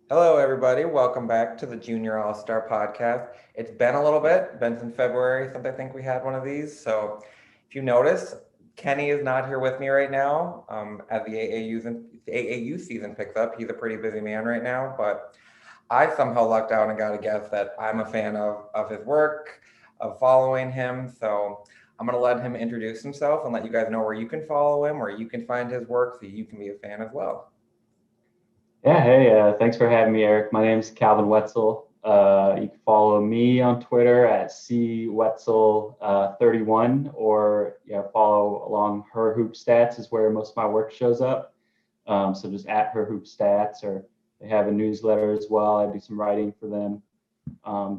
Hello, everybody. Welcome back to the Junior All-Star Podcast. It's been a little bit, been since February since I think we had one of these. So if you notice, Kenny is not here with me right now. As the AAU season picks up, he's a pretty busy man right now. But I somehow lucked out and got a guess that I'm a fan of his work, of following him. So I'm going to let him introduce himself and let you guys know where you can follow him, where you can find his work so you can be a fan as well. Yeah, hey, thanks for having me, Eric. My name's Calvin Wetzel. You can follow me on Twitter at cwetzel31 or follow along Her Hoop Stats is where most of my work shows up. So just at Her Hoop Stats, or they have a newsletter as well. I do some writing for them. Yeah,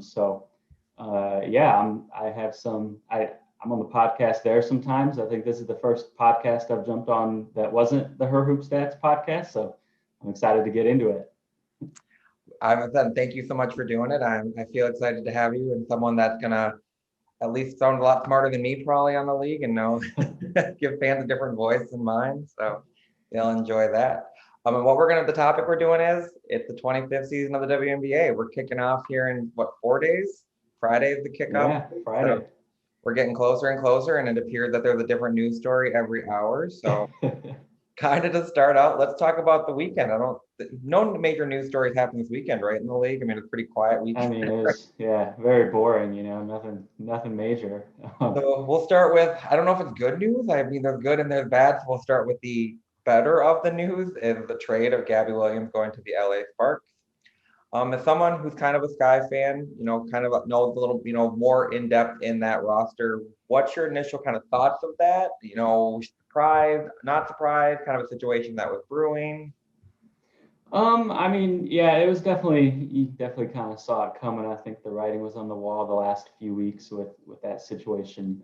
I'm on the podcast there sometimes. I think this is the first podcast I've jumped on that wasn't the Her Hoop Stats podcast. So I'm excited to get into it. Thank you so much for doing it. I feel excited to have you and someone that's gonna at least sound a lot smarter than me probably on the league and know give fans a different voice than mine. So they'll enjoy that. And what the topic we're doing is it's the 25th season of the WNBA. We're kicking off here in what, 4 days? Friday is the kickoff. Yeah, So Friday. we're getting closer and closer, and it appears that there's a different news story every hour. So kind of to start out, let's talk about the weekend. No major news stories happen this weekend, right, in the league. I mean, it's a pretty quiet I weekend. mean, it was very boring. Nothing major. So we'll start with, I don't know if it's good news. I mean, there's good and there's bad. So we'll start with the better of the news is the trade of Gabby Williams going to the LA Sparks. As someone who's kind of a Sky fan, kind of knows a little, more in depth in that roster, what's your initial kind of thoughts of that? Surprised, not surprised, kind of a situation that was brewing. I mean, yeah, it was definitely you definitely kind of saw it coming. I think the writing was on the wall the last few weeks with that situation.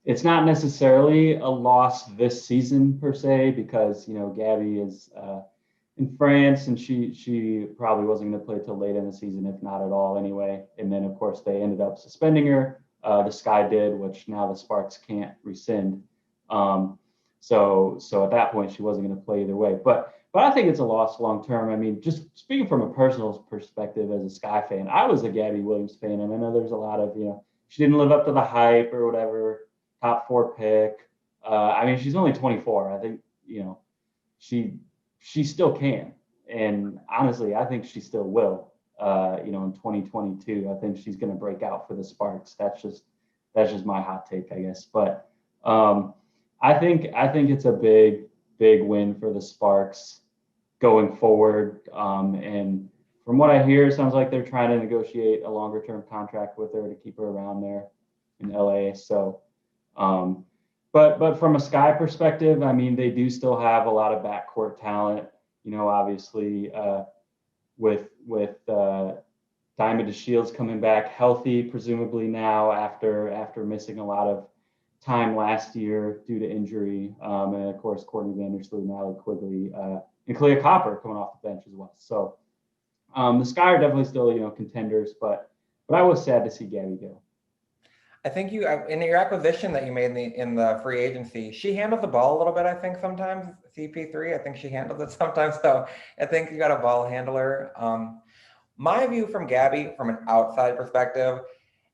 It's not necessarily a loss this season per se because Gabby is in France and she probably wasn't going to play till late in the season, if not at all anyway. And then of course they ended up suspending her. The Sky did, which now the Sparks can't rescind. So at that point she wasn't going to play either way. But I think it's a loss long term. I mean, just speaking from a personal perspective as a Sky fan, I was a Gabby Williams fan, and I know there's a lot of she didn't live up to the hype or whatever. Top four pick. I mean, she's only 24. I think she she still can, and honestly, I think she still will. In 2022, I think she's going to break out for the Sparks. That's just my hot take, I guess. But I think it's a big win for the Sparks going forward. And from what I hear, it sounds like they're trying to negotiate a longer term contract with her to keep her around there in LA. So, um, but from a Sky perspective, I mean, they do still have a lot of backcourt talent. Obviously, with Diamond DeShields coming back healthy, presumably now after missing a lot of time last year due to injury, and of course Courtney Vandersloot, Allie Quigley, and Kalia Copper coming off the bench as well. So the Sky are definitely still contenders, but I was sad to see Gabby go. I think you in your acquisition that you made in the free agency, she handles the ball a little bit. I think sometimes CP3. I think she handles it sometimes. So I think you got a ball handler. My view from Gabby, from an outside perspective,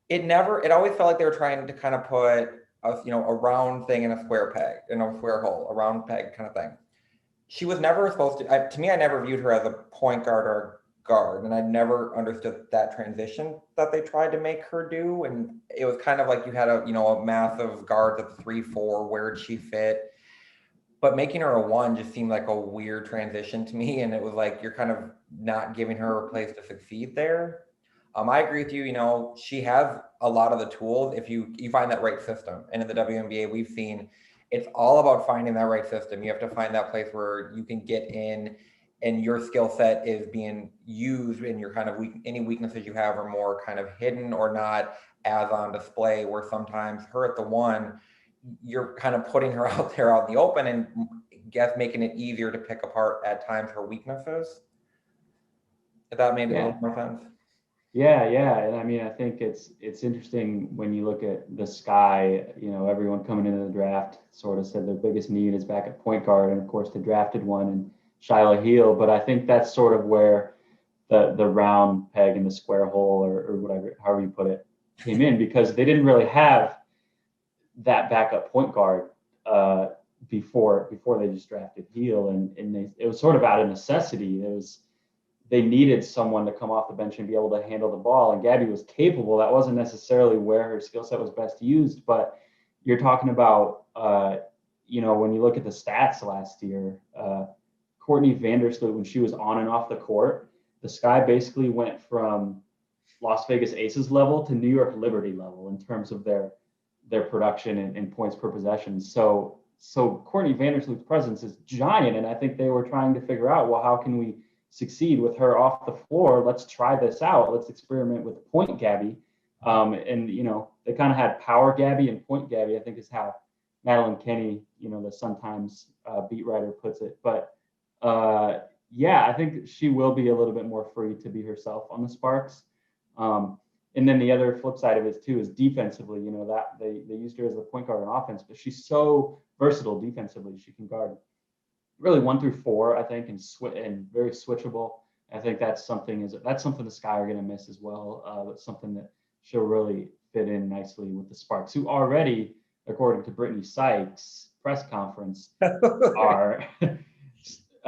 it always felt like they were trying to kind of put a round thing in a square peg, in a square hole, a round peg kind of thing. She was never supposed to me, I never viewed her as a point guard or guard, and I never understood that transition that they tried to make her do. And it was kind of like you had a massive guard at 3-4, where'd she fit? But making her a one just seemed like a weird transition to me, and it was like you're kind of not giving her a place to succeed there. I agree with you. She has a lot of the tools if you find that right system. And in the WNBA, we've seen it's all about finding that right system. You have to find that place where you can get in, and your skill set is being used, and your kind of any weaknesses you have are more kind of hidden or not as on display. Where sometimes her at the one, you're kind of putting her out there out in the open, and guess making it easier to pick apart at times her weaknesses. If that made a little Yeah, more sense. yeah, and I mean, I think it's interesting when you look at the Sky. Everyone coming into the draft sort of said their biggest need is back at point guard, and of course they drafted one, and Shyla Heel, but I think that's sort of where the round peg in the square hole, or whatever, however you put it, came in, because they didn't really have that backup point guard before they just drafted Heel, and it was sort of out of necessity. They needed someone to come off the bench and be able to handle the ball, and Gabby was capable. That wasn't necessarily where her skill set was best used, but you're talking about when you look at the stats last year, Courtney Vandersloot, when she was on and off the court, the Sky basically went from Las Vegas Aces level to New York Liberty level in terms of their production and points per possession. So Courtney Vandersloot's presence is giant, and I think they were trying to figure out, well, how can we succeed with her off the floor? Let's try this out. Let's experiment with point Gabby. And they kind of had power Gabby and point Gabby, I think is how Madeline Kenny, the sometimes beat writer, puts it. But I think she will be a little bit more free to be herself on the Sparks. And then the other flip side of it too is defensively, that they used her as the point guard on offense, but she's so versatile defensively. She can guard really 1 through 4, I think, and very switchable. I think that's something the Sky are going to miss as well. But something that she'll really fit in nicely with the Sparks, who already, according to Brittany Sykes' press conference, are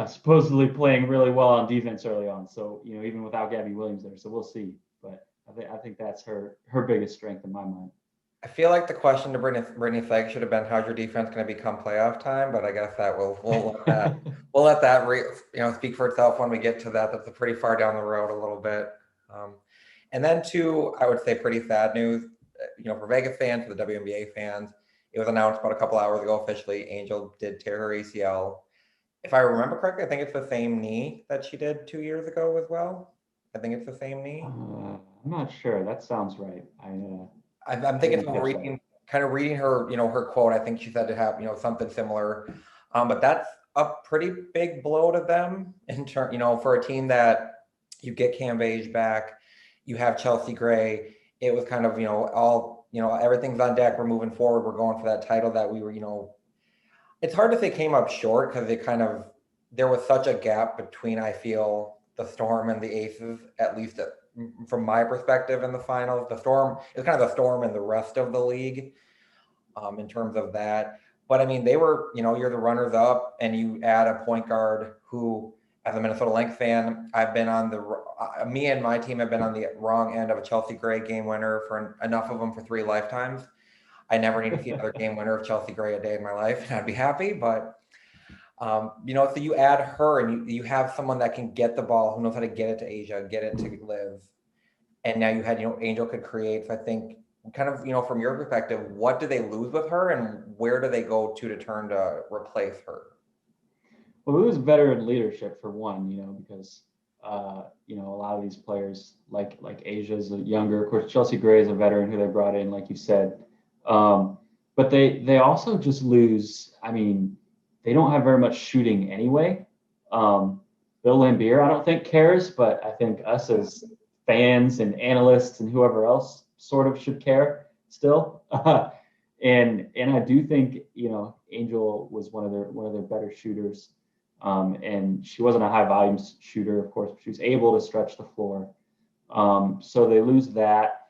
supposedly playing really well on defense early on. So, even without Gabby Williams there. So we'll see. But I think that's her biggest strength in my mind. I feel like the question to Brittany Sykes should have been, how's your defense going to become playoff time? But I guess that we'll let that speak for itself when we get to that. That's pretty far down the road a little bit. And then I would say pretty sad news, for Vegas fans, for the WNBA fans. It was announced about a couple hours ago officially, Angel did tear her ACL. If I remember correctly, I think it's the same knee that she did 2 years ago as well. I think it's the same knee. I'm not sure. That sounds right. I'm thinking about reading her, her quote. I think she said to have, something similar. But that's a pretty big blow to them in turn, for a team that you get Cam Beige back, you have Chelsea Gray. It was kind of, all, everything's on deck. We're moving forward. We're going for that title that we were, it's hard to say came up short because there was such a gap between, I feel, the Storm and the Aces, at least from my perspective in the finals. The Storm is kind of the Storm and the rest of the league in terms of that. But I mean, they were, you're the runners up, and you add a point guard who, as a Minnesota Lynx fan, I've been on me and my team have been on the wrong end of a Chelsea Gray game winner for enough of them for 3 lifetimes. I never need to see another game winner of Chelsea Gray a day in my life, and I'd be happy. But so you add her, and you have someone that can get the ball, who knows how to get it to Asia, get it to Liv. And now you had, Angel could create. So I think kind of, from your perspective, what do they lose with her, and where do they go to turn to replace her? Well, we lose veteran leadership for one, because, a lot of these players like Asia's younger. Of course, Chelsea Gray is a veteran who they brought in, like you said. But they also just lose. I mean, they don't have very much shooting anyway. Bill Lambier, I don't think cares, but I think us as fans and analysts and whoever else sort of should care still. And I do think, Angel was one of their better shooters. And she wasn't a high volume shooter, of course, but she was able to stretch the floor. So they lose that.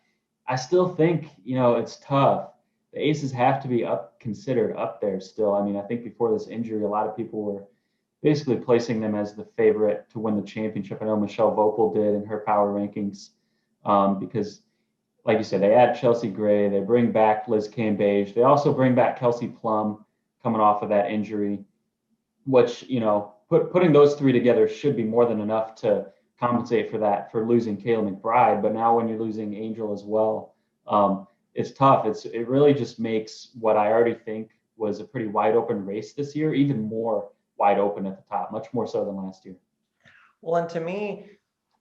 I still think, it's tough. The Aces have to be considered up there still. I mean, I think before this injury, a lot of people were basically placing them as the favorite to win the championship. I know Michelle Vopel did in her power rankings because, like you said, they add Chelsea Gray, they bring back Liz Cambage, they also bring back Kelsey Plum coming off of that injury, which, putting those 3 together should be more than enough to compensate for losing Kayla McBride. But now when you're losing Angel as well, it's tough. It really just makes what I already think was a pretty wide open race this year even more wide open at the top, much more so than last year. Well, and to me,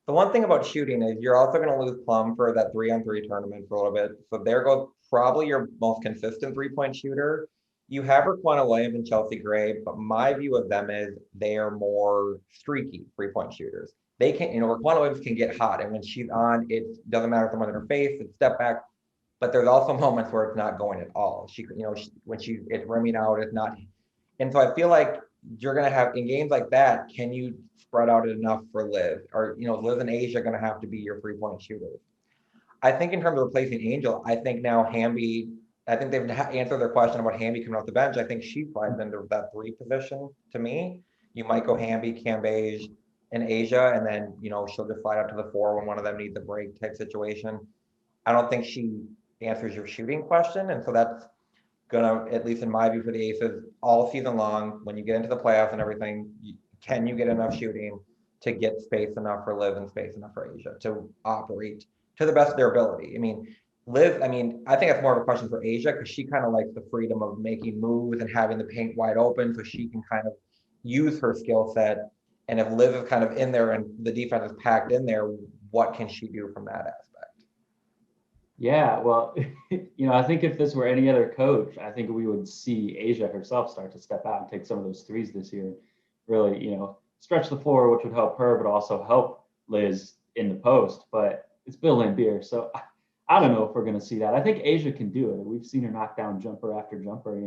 the one thing about shooting is you're also going to lose Plum for that 3-on-3 tournament for a little bit. So there goes probably your most consistent 3-point shooter. You have Raquana Williams and Chelsea Gray, but my view of them is they are more streaky 3-point shooters. They can, Raquana Williams can get hot, and when she's on, it doesn't matter if someone's in her face, it's step back. But there's also moments where it's not going at all. When it's rimming out, it's not. And so I feel like you're going to have in games like that, can you spread out enough for Liv? Or, Liv and Asia are going to have to be your 3-point shooters. I think in terms of replacing Angel, I think now Hamby, I think they've answered their question about Hamby coming off the bench. I think she slides into that 3 position to me. You might go Hamby, Cambage, and Asia, and then, she'll just slide out to the 4 when one of them needs a break type situation. I don't think she answers your shooting question. And so that's gonna, at least in my view for the Aces, all season long, when you get into the playoffs and everything, can you get enough shooting to get space enough for Liv and space enough for Asia to operate to the best of their ability? Liv, I think that's more of a question for Asia because she kind of likes the freedom of making moves and having the paint wide open so she can kind of use her skill set. And if Liv is kind of in there and the defense is packed in there, what can she do from that aspect? Yeah, well, I think if this were any other coach, I think we would see Asia herself start to step out and take some of those threes this year. Really, stretch the floor, which would help her, but also help Liz in the post. But it's Bill Laimbeer, so I don't know if we're going to see that. I think Asia can do it. We've seen her knock down jumper after jumper,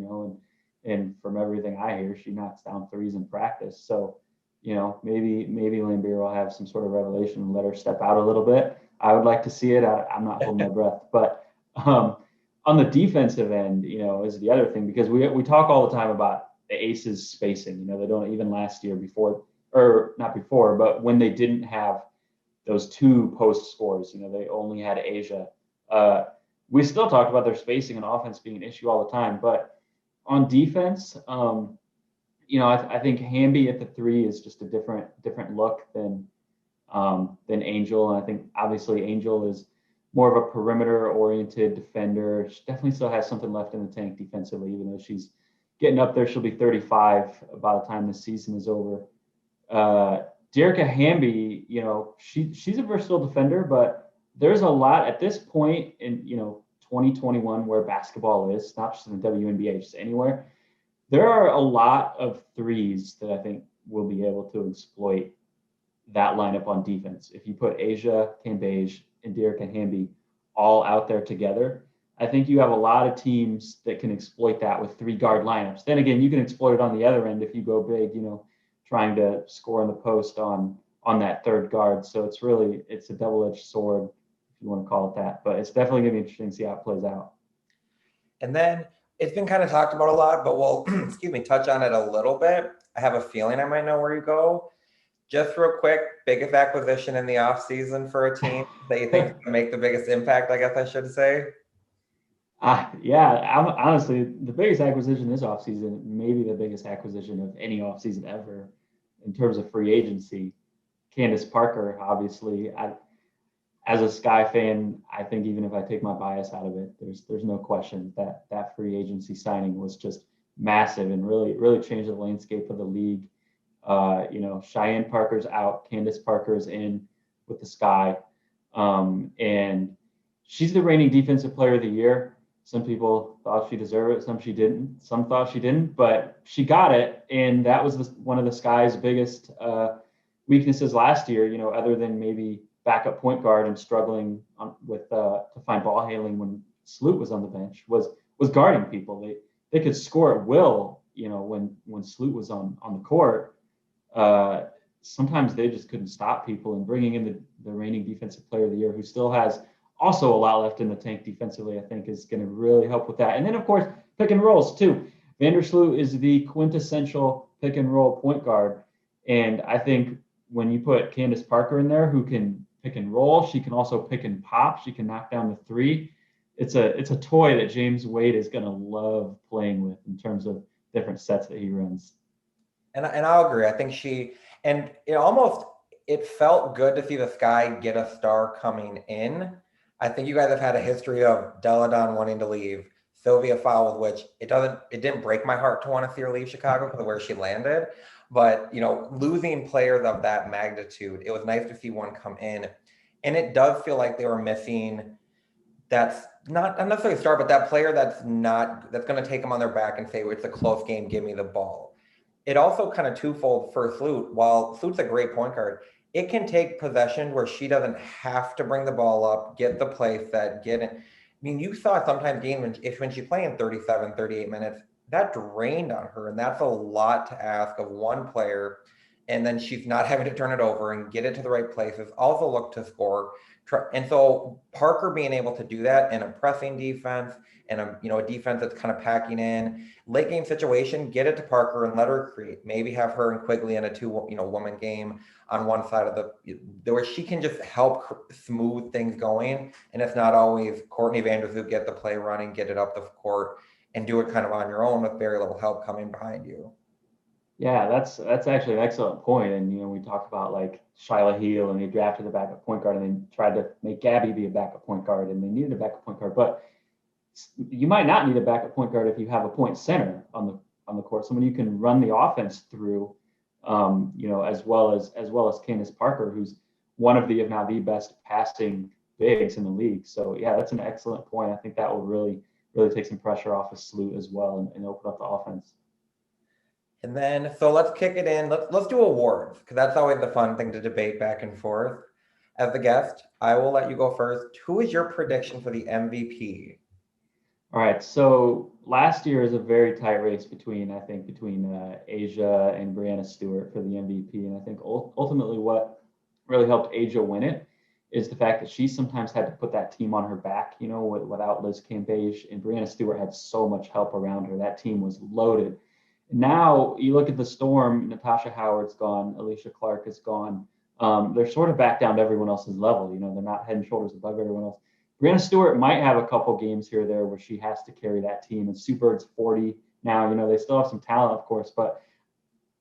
and from everything I hear, she knocks down threes in practice. So, maybe Laimbeer will have some sort of revelation and let her step out a little bit. I would like to see it. I'm not holding my breath. But on the defensive end, is the other thing, because we talk all the time about the Aces spacing. They don't, even last year not before, but when they didn't have those 2 post scores, they only had Asia. We still talked about their spacing and offense being an issue all the time. But on defense, I think Hamby at the 3 is just a different look than Angel. And I think obviously Angel is more of a perimeter-oriented defender. She definitely still has something left in the tank defensively, even though she's getting up there. She'll be 35 by the time this season is over. Dearica Hamby, she's a versatile defender, but there's a lot at this point in 2021 where basketball is, not just in the WNBA, just anywhere. There are a lot of threes that I think will be able to exploit that lineup on defense. If you put Asia, Cambage, and Dearica Hamby all out there together, I think you have a lot of teams that can exploit that with 3 guard lineups. Then again, you can exploit it on the other end if you go big, trying to score in the post on that 3rd guard. So it's a double-edged sword, if you want to call it that. But it's definitely going to be interesting to see how it plays out. And then it's been kind of talked about a lot, but we'll, touch on it a little bit. I have a feeling I might know where you go. Just real quick, biggest acquisition in the offseason for a team that you think is going to make the biggest impact, I guess I should say? Honestly, the biggest acquisition this offseason, maybe the biggest acquisition of any offseason ever in terms of free agency. Candace Parker, obviously. As a Sky fan, I think even if I take my bias out of it, there's no question that free agency signing was just massive and really changed the landscape of the league. Cheyenne Parker's out, Candace Parker's in with the Sky, and she's the reigning defensive player of the year. Some people thought she deserved it, some she didn't. Some thought she didn't, but she got it, and that was one of the Sky's biggest weaknesses last year. Other than maybe backup point guard and struggling to find ball handling when Sloot was on the bench, was guarding people. They could score at will, when Sloot was on the court. Sometimes they just couldn't stop people, and bringing in the reigning defensive player of the year, who still has also a lot left in the tank defensively, I think is going to really help with that. And then, of course, pick and rolls too. Vandersloot is the quintessential pick and roll point guard. And I think when you put Candace Parker in there, who can pick and roll, she can also pick and pop. She can knock down the 3. It's a toy that James Wade is going to love playing with in terms of different sets that he runs. And I'll agree. I think it felt good to see the Sky get a star coming in. I think you guys have had a history of Deladon wanting to leave, Sylvia Fowles, which it didn't break my heart to want to see her leave Chicago because of where she landed. But, losing players of that magnitude, it was nice to see one come in. And it does feel like they were missing that's not necessarily a star, but that player that's going to take them on their back and say, it's a close game, give me the ball. It also kind of twofold for Sloot. While Sloot's a great point guard, it can take possessions where she doesn't have to bring the ball up, get the play set, get it. You saw sometimes games when she's playing 37, 38 minutes, that drained on her. And that's a lot to ask of one player. And then she's not having to turn it over and get it to the right places, also look to score. And so Parker being able to do that in a pressing defense and a defense that's kind of packing in late game situation, get it to Parker and let her create. Maybe have her and Quigley in a woman game on one side of where she can just help smooth things going. And it's not always Courtney Vandersloot get the play running, get it up the court, and do it kind of on your own with very little help coming behind you. Yeah, that's actually an excellent point. And we talked about like Shyla Heal, and they drafted a backup point guard, and they tried to make Gabby be a backup point guard, and they needed a backup point guard. But you might not need a backup point guard if you have a point center on the court, someone you can run the offense through, as well as Candace Parker, who's one of the, if not the best passing bigs in the league. So yeah, that's an excellent point. I think that will really take some pressure off of Sloot as well and open up the offense. And then, so let's kick it in. Let's do awards, because that's always the fun thing to debate back and forth. As the guest, I will let you go first. Who is your prediction for the MVP? All right. So last year is a very tight race between A'ja and Brianna Stewart for the MVP. And I think ultimately what really helped A'ja win it is the fact that she sometimes had to put that team on her back, without Liz Cambage, and Brianna Stewart had so much help around her. That team was loaded. Now you look at the Storm, Natasha Howard's gone, Alicia Clark is gone. They're sort of back down to everyone else's level. They're not head and shoulders above everyone else. Brianna Stewart might have a couple games here or there where she has to carry that team. And Sue Bird's 40 now. They still have some talent, of course. But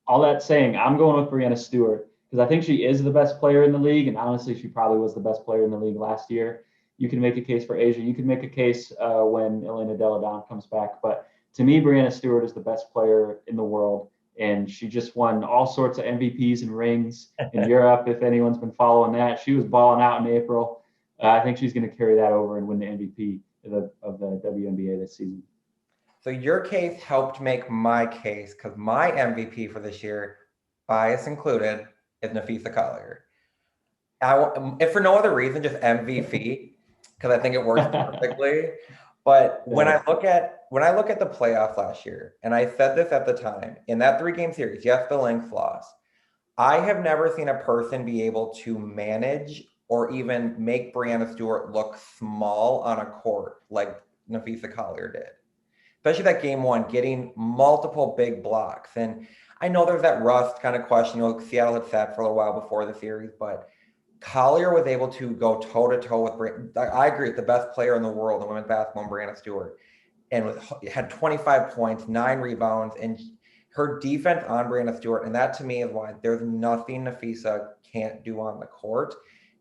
all that saying, I'm going with Brianna Stewart because I think she is the best player in the league. And honestly, she probably was the best player in the league last year. You can make a case for A'ja. You can make a case when Elena Delle Donne comes back. But to me, Brianna Stewart is the best player in the world. And she just won all sorts of MVPs and rings in Europe. If anyone's been following that, she was balling out in April. I think she's going to carry that over and win the MVP of the WNBA this season. So your case helped make my case, because my MVP for this year, bias included, is Napheesa Collier. If for no other reason, just MVP, because I think it works perfectly. But when I look at the playoffs last year, and I said this at the time, in that 3-game series, yes, the Lynx lost, I have never seen a person be able to manage or even make Brianna Stewart look small on a court like Napheesa Collier did. Especially that game 1, getting multiple big blocks. And I know there's that rust kind of question. Seattle had sat for a little while before the series, but Collier was able to go toe-to-toe with I agree, the best player in the world in women's basketball, Brianna Stewart, and had 25 points, 9 rebounds, and her defense on Brianna Stewart. And that to me is why there's nothing Napheesa can't do on the court.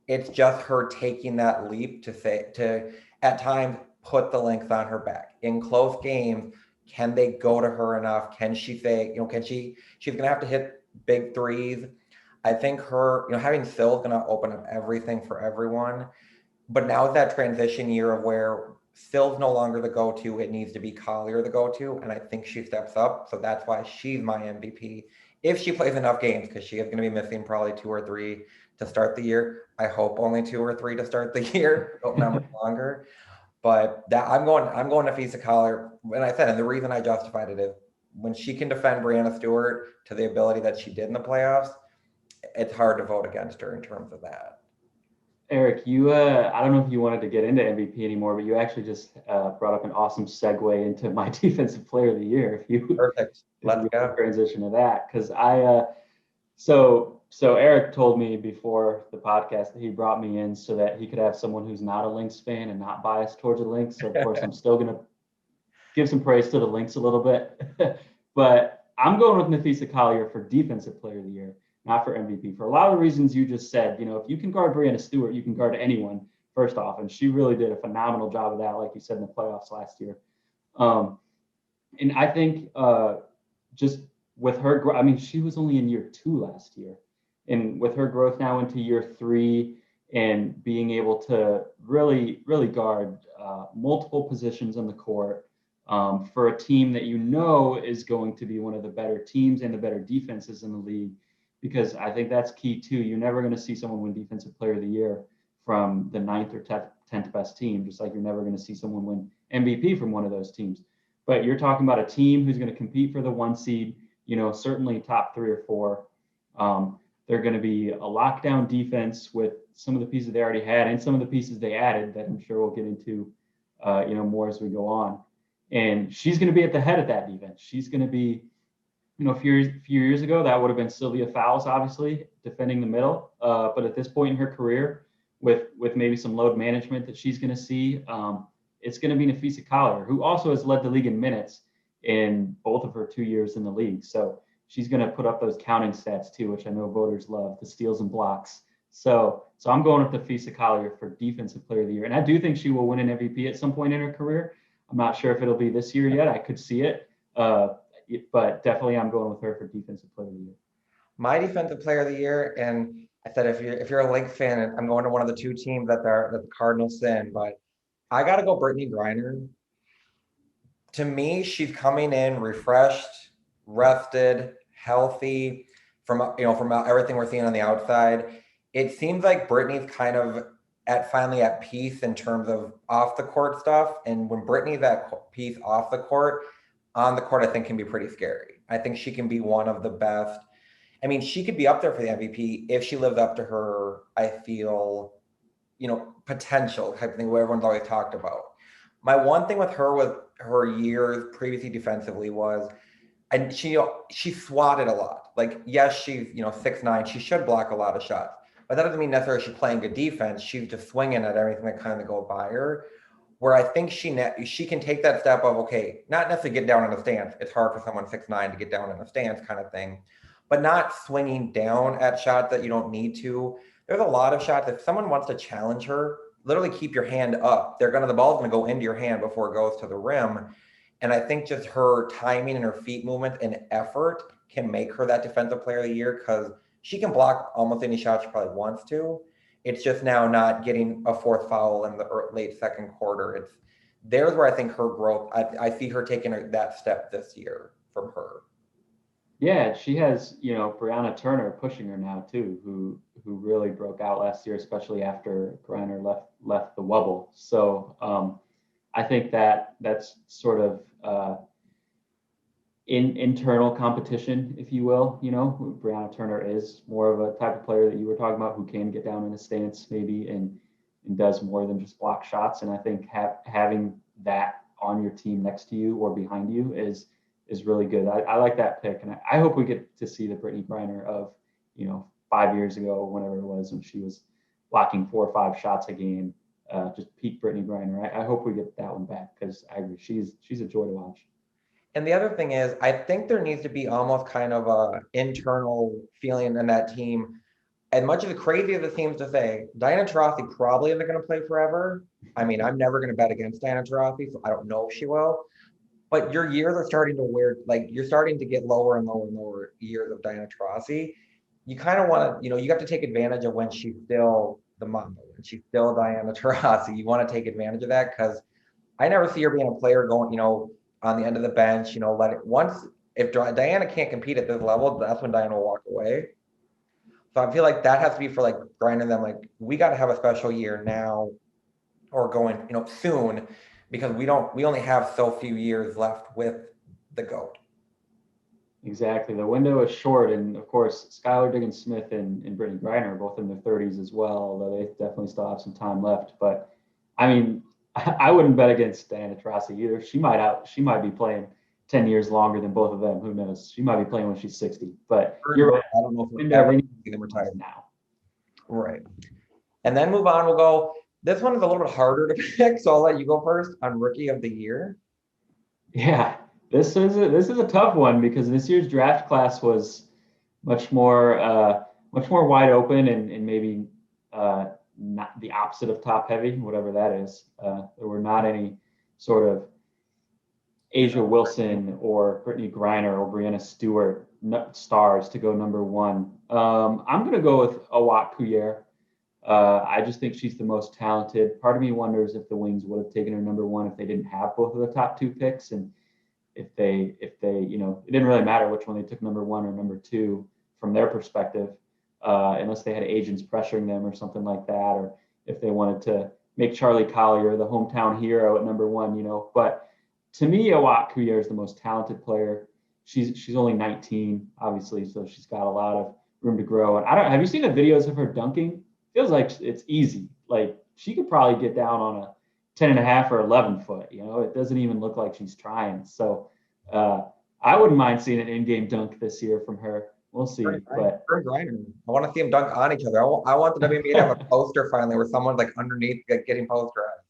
It's just her taking that leap to at times put the Lynx on her back. In close games, can they go to her enough? Can she say, she's going to have to hit big threes. I think her, having Syl is going to open up everything for everyone. But now is that transition year of where Syl's no longer the go-to. It needs to be Collier the go-to. And I think she steps up. So that's why she's my MVP. If she plays enough games, because she is going to be missing probably 2 or 3 to start the year. I hope only 2 or 3 to start the year. Hope not much longer. But that I'm going Napheesa Collier. And I said, and the reason I justified it is when she can defend Brianna Stewart to the ability that she did in the playoffs, it's hard to vote against her in terms of that. Eric, you I don't know if you wanted to get into MVP anymore, but you actually just brought up an awesome segue into my defensive player of the year. If you Perfect. Let's go. Transition to that, because so Eric told me before the podcast that he brought me in so that he could have someone who's not a Lynx fan and not biased towards the Lynx. So of course I'm still gonna give some praise to the Lynx a little bit, but I'm going with Napheesa Collier for defensive player of the year, not for MVP, for a lot of the reasons you just said. If you can guard Brianna Stewart, you can guard anyone, first off, and she really did a phenomenal job of that, like you said, in the playoffs last year. And I think just with her, she was only in year 2 last year, and with her growth now into year 3 and being able to really guard multiple positions on the court for a team that is going to be one of the better teams and the better defenses in the league, because I think that's key too. You're never going to see someone win Defensive Player of the Year from the 9th or 10th best team, just like you're never going to see someone win MVP from one of those teams. But you're talking about a team who's going to compete for the 1 seed, certainly top 3 or 4. They're going to be a lockdown defense with some of the pieces they already had and some of the pieces they added that I'm sure we'll get into, more as we go on. And she's going to be at the head of that defense. She's going to be, a few years ago, that would have been Sylvia Fowles, obviously, defending the middle. But at this point in her career, with maybe some load management that she's going to see, it's going to be Nafisa Collier, who also has led the league in minutes in both of her 2 years in the league. So she's going to put up those counting stats too, which I know voters love, the steals and blocks. So I'm going with Nafisa Collier for Defensive Player of the Year. And I do think she will win an MVP at some point in her career. I'm not sure if it'll be this year yet. I could see it. But definitely I'm going with her for Defensive Player of the Year. My Defensive Player of the Year, and I said if you're a Lynx fan, I'm going to one of the 2 teams that the Cardinals send, but I got to go Brittany Griner. To me, she's coming in refreshed, rested, healthy from everything we're seeing on the outside. It seems like Brittany's kind of finally at peace in terms of off the court stuff. And when Brittany's at peace off the court, on the court, I think can be pretty scary. I think she can be one of the best. I mean, she could be up there for the MVP if she lives up to her, I feel, potential type of thing, what everyone's always talked about. My one thing with her years previously defensively was, and she swatted a lot. Like, yes, she's 6'9", she should block a lot of shots, but that doesn't mean necessarily she's playing good defense. She's just swinging at everything that kind of go by her. Where I think she can take that step of, okay, not necessarily get down in a stance. It's hard for someone 6'9" to get down in a stance kind of thing, but not swinging down at shots that you don't need to. There's a lot of shots. If someone wants to challenge her, literally keep your hand up. The ball's going to go into your hand before it goes to the rim. And I think just her timing and her feet movement and effort can make her that Defensive Player of the Year, because she can block almost any shot she probably wants to. It's just now not getting a 4th foul in the late second quarter. There's where I think her growth, I see her taking that step this year from her. Yeah, she has, Brianna Turner pushing her now too, who really broke out last year, especially after Griner left the wobble. So I think that's sort of internal competition, if you will. Brianna Turner is more of a type of player that you were talking about, who can get down in a stance maybe and does more than just block shots. And I think having that on your team next to you or behind you is really good. I like that pick, and I hope we get to see the Brittany Griner of 5 years ago, whenever it was, when she was blocking 4 or 5 shots a game. Just peak Brittany Griner. I hope we get that one back, because I agree, she's a joy to watch. And the other thing is, I think there needs to be almost kind of a internal feeling in that team. As much as crazy as it seems to say, Diana Taurasi probably isn't going to play forever. I mean, I'm never going to bet against Diana Taurasi, so I don't know if she will. But your years are starting to you're starting to get lower and lower and lower years of Diana Taurasi. You kind of want to, you have to take advantage of when she's still the mom, when she's still Diana Taurasi. You want to take advantage of that, because I never see her being a player going, on the end of the bench, if Diana can't compete at this level, that's when Diana will walk away. So I feel like that has to be for grinding them, we got to have a special year now or going, soon, because we only have so few years left with the GOAT. Exactly. The window is short. And of course, Skylar Diggins-Smith and Brittany Griner are both in their 30s as well, although they definitely still have some time left. But I mean, I wouldn't bet against Diana Taurasi either. She might be playing 10 years longer than both of them. Who knows? She might be playing when she's 60. But you're right. I don't know if we're ever going to see them retired now. Right. And then move on. We'll go. This one is a little bit harder to pick, so I'll let you go first on Rookie of the Year. Yeah, this is a tough one, because this year's draft class was much more wide open and maybe not the opposite of top heavy, whatever that is. There were not any sort of Asia Wilson or Brittany Griner or Brianna Stewart stars to go number 1. I'm going to go with Awak Kuyer. I just think she's the most talented. Part of me wonders if the Wings would have taken her number 1 if they didn't have both of the top 2 picks, and if they it didn't really matter which one they took, number 1 or number 2 from their perspective, unless they had agents pressuring them or something like that, or if they wanted to make Charlie Collier the hometown hero at number 1, But to me, Awak Kuyer is the most talented player. She's only 19, obviously, so she's got a lot of room to grow. And I don't have you seen the videos of her dunking? Feels like it's easy. Like she could probably get down on a 10 and a half or 11 foot. It doesn't even look like she's trying. So I wouldn't mind seeing an in-game dunk this year from her. We'll see. But I want to see them dunk on each other. I want the WNBA to have a poster finally where someone's like underneath getting posterized.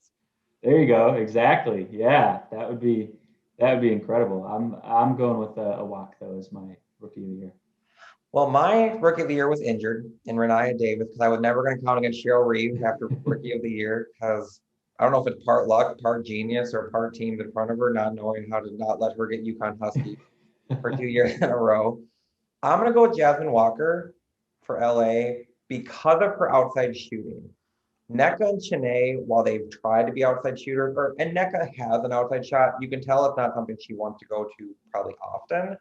there you go. Exactly. Yeah, that would be incredible. I'm going with a walk though as my rookie of the year. Well, my rookie of the year was injured in Renaya Davis because I was never going to count against Cheryl Reeves after rookie of the year because I don't know if it's part luck, part genius, or part teams in front of her not knowing how to not let her get UConn Husky for 2 years in a row. I'm going to go with Jasmine Walker for LA because of her outside shooting. NECA and Chene, while they've tried to be outside shooters, and NECA has an outside shot, you can tell it's not something she wants to go to probably often.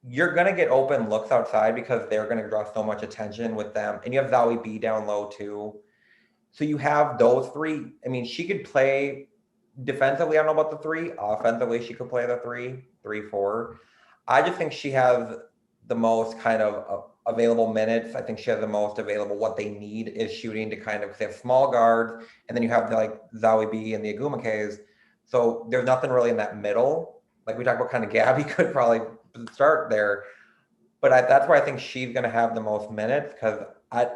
You're going to get open looks outside because they're going to draw so much attention with them. And you have Zoe B down low too. So you have those three. I mean, she could play defensively. I don't know about the three. Offensively, she could play the 3-4. I just think she has the most kind of available minutes. I think she has the most available. What they need is shooting to kind of, they have small guards, and then you have like Zoe B and the Agumakays. So there's nothing really in that middle. Like we talked about, kind of Gabby could probably start there. But that's where I think she's going to have the most minutes because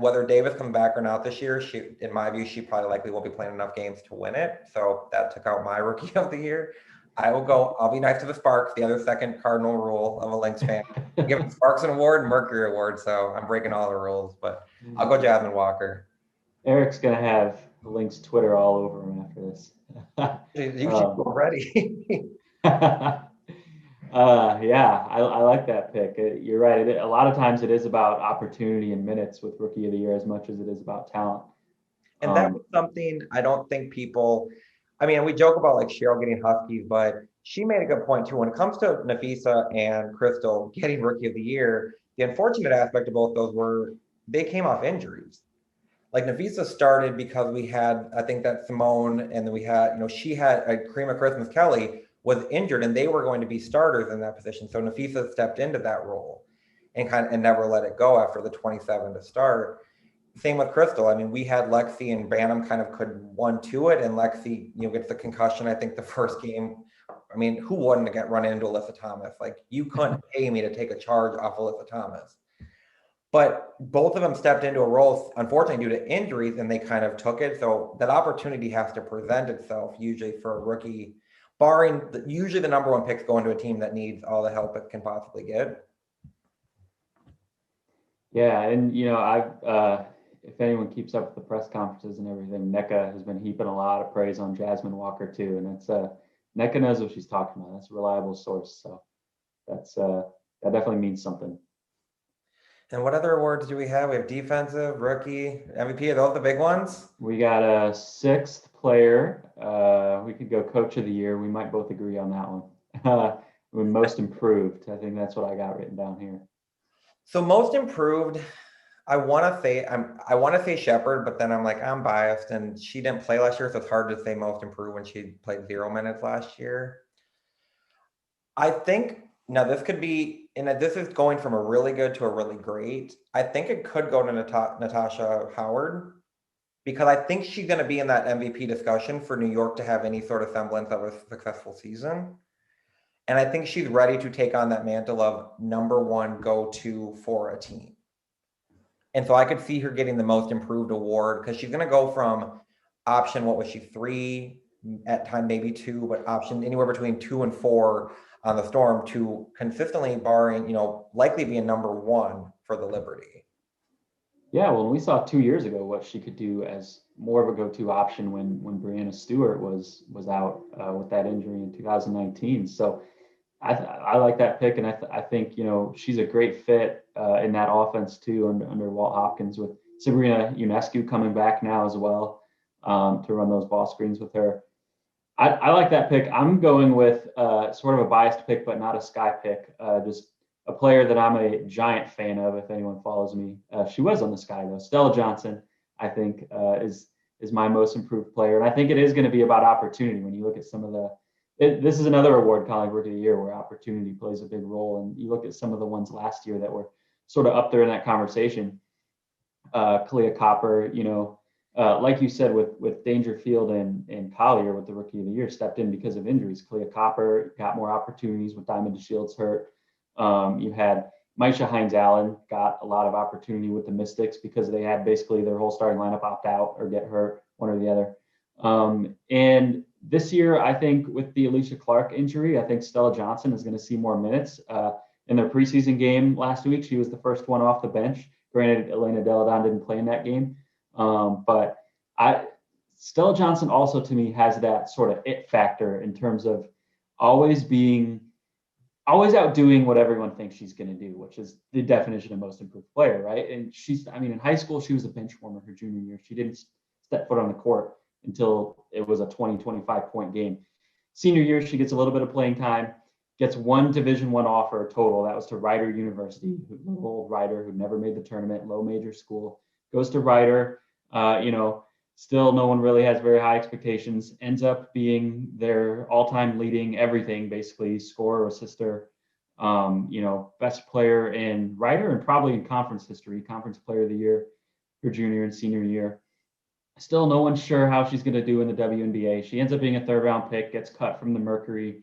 whether Davis comes back or not this year, in my view, she probably likely won't be playing enough games to win it. So that took out my rookie of the year. I'll be nice to the Sparks, the other second cardinal rule of a Lynx fan. Give the Sparks an award, Mercury award. So I'm breaking all the rules, but I'll go Jasmine Walker. Eric's going to have Lynx Twitter all over him after this. You should go ready. Yeah, I like that pick. You're right. A lot of times it is about opportunity and minutes with rookie of the year as much as it is about talent. And that was something I don't think people, I mean, we joke about like Cheryl getting Huskies, but she made a good point too. When it comes to Nafisa and Crystal getting rookie of the year, the unfortunate aspect of both those were they came off injuries. Like Nafisa started because we had, I think that Simone, and then we had, she had Karima Christmas Kelly was injured and they were going to be starters in that position. So Nafisa stepped into that role and never let it go after the 27 to start. Same with Crystal. I mean, we had Lexi and Bantam kind of could 1-2 it, and Lexi, gets the concussion. I think the first game. I mean, who wouldn't get run into Alyssa Thomas? Like you couldn't pay me to take a charge off Alyssa Thomas. But both of them stepped into a role, unfortunately, due to injuries, and they kind of took it. So that opportunity has to present itself usually for a rookie, barring usually the number one picks going to a team that needs all the help it can possibly get. Yeah, and I've if anyone keeps up with the press conferences and everything, NECA has been heaping a lot of praise on Jasmine Walker too, and it's NECA knows what she's talking about. That's a reliable source, so that definitely means something. And what other awards do we have? We have defensive, rookie, MVP. Are those the big ones? We got a sixth player. We could go coach of the year. We might both agree on that one. Most improved. I think that's what I got written down here. So most improved, I want to say Shepard, but then I'm like, I'm biased, and she didn't play last year, so it's hard to say most improved when she played 0 minutes last year. I think now this could be, and this is going from a really good to a really great. I think it could go to Natasha Howard because I think she's going to be in that MVP discussion for New York to have any sort of semblance of a successful season. And I think she's ready to take on that mantle of number one go-to for a team. And so I could see her getting the most improved award because she's going to go from option, what was she, 3 at time, maybe 2, but option anywhere between 2 and 4 on the Storm to consistently barring, likely being number 1 for the Liberty. Yeah, well, we saw 2 years ago what she could do as more of a go-to option when Brianna Stewart was out with that injury in 2019. So I like that pick, and I think she's a great fit in that offense too under Walt Hopkins with Sabrina Ionescu coming back now as well to run those ball screens with her. I like that pick. I'm going with sort of a biased pick, but not a Sky pick. Just a player that I'm a giant fan of. If anyone follows me, she was on the Sky though. Stella Johnson, I think, is my most improved player, and I think it is going to be about opportunity when you look at some of the This is another award, College Rookie of the Year, where opportunity plays a big role. And you look at some of the ones last year that were sort of up there in that conversation. Kalia Copper, like you said, with Dangerfield and Collier with the Rookie of the Year, stepped in because of injuries. Kalia Copper got more opportunities with Diamond DeShields hurt. You had Misha Hines-Allen got a lot of opportunity with the Mystics because they had basically their whole starting lineup opt out or get hurt, one or the other. And this year, I think with the Alicia Clark injury, I think Stella Johnson is going to see more minutes. In their preseason game last week, she was the first one off the bench. Granted, Elena Deladon didn't play in that game. But Stella Johnson also to me has that sort of it factor in terms of always outdoing what everyone thinks she's going to do, which is the definition of most improved player, right? And in high school, she was a bench warmer her junior year. She didn't step foot on the court until it was a 25 point game. Senior year, she gets a little bit of playing time, gets one Division I offer total. That was to Rider University, little old Rider who never made the tournament, low major school, goes to Rider. Still no one really has very high expectations, ends up being their all-time leading everything, basically scorer, assister, best player in Rider and probably in conference history, conference player of the year, her junior and senior year. Still no one's sure how she's going to do in the WNBA. She ends up being a third round pick, gets cut from the Mercury,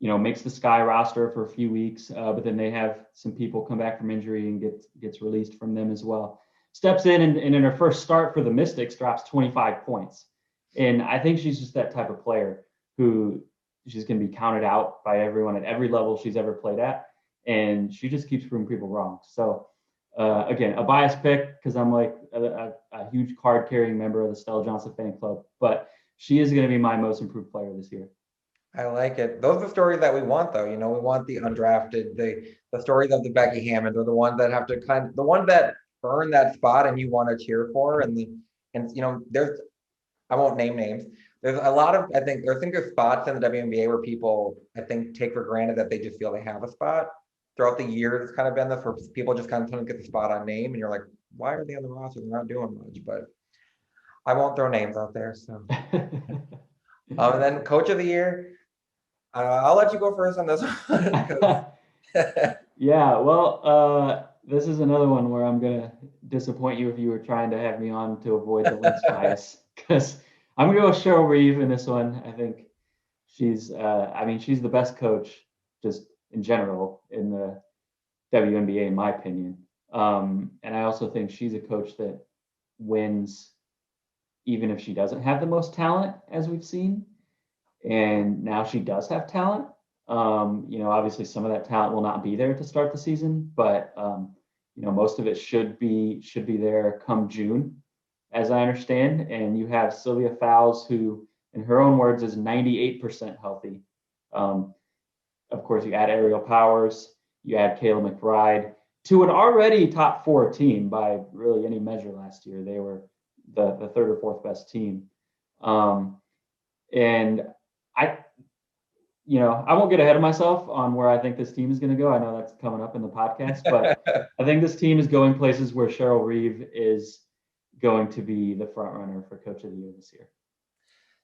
makes the Sky roster for a few weeks, but then they have some people come back from injury and gets released from them as well. Steps in and in her first start for the Mystics drops 25 points. And I think she's just that type of player who she's going to be counted out by everyone at every level she's ever played at. And she just keeps proving people wrong. So again, a biased pick because I'm like a huge card carrying member of the Stella Johnson fan club, but she is going to be my most improved player this year. I like it. Those are the stories that we want, though. We want the undrafted, the stories of the Becky Hammond, or the ones that have to the ones that earn that spot and you want to cheer for. And there's, I won't name names. There's a lot of, I think there's spots in the WNBA where people, I think, take for granted that they just feel they have a spot. Throughout the years, it's kind of been this where people just kind of get the spot on name, and you're like, why are they on the roster? They're not doing much. But I won't throw names out there. So, and then Coach of the Year. I'll let you go first on this one. Yeah, well, this is another one where I'm going to disappoint you if you were trying to have me on to avoid the Lynx bias, because I'm going to go with Cheryl Reeve in this one. I think she's the best coach just in general in the WNBA, in my opinion. And I also think she's a coach that wins even if she doesn't have the most talent, as we've seen. And now she does have talent. Obviously some of that talent will not be there to start the season, but most of it should be there come June, as I understand. And you have Sylvia Fowles, who, in her own words, is 98% healthy. Of course, you add Aerial Powers, you add Kayla McBride to an already top 4 team by really any measure last year. They were the third or fourth best team. And I won't get ahead of myself on where I think this team is going to go. I know that's coming up in the podcast, but I think this team is going places where Cheryl Reeve is going to be the front runner for Coach of the Year this year.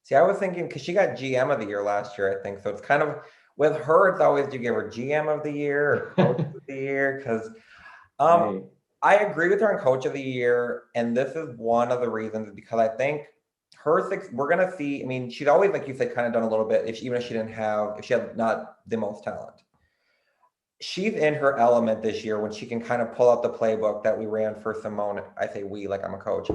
See, I was thinking, because she got GM of the Year last year, I think. So it's kind of, with her, it's always, do you give her GM of the Year or Coach of the Year? Because Right. I agree with her on Coach of the Year. And this is one of the reasons, because I think we're going to see, she's always, like you said, kind of done a little bit, if she had not the most talent. She's in her element this year when she can kind of pull out the playbook that we ran for Simone. I say we, like I'm a coach.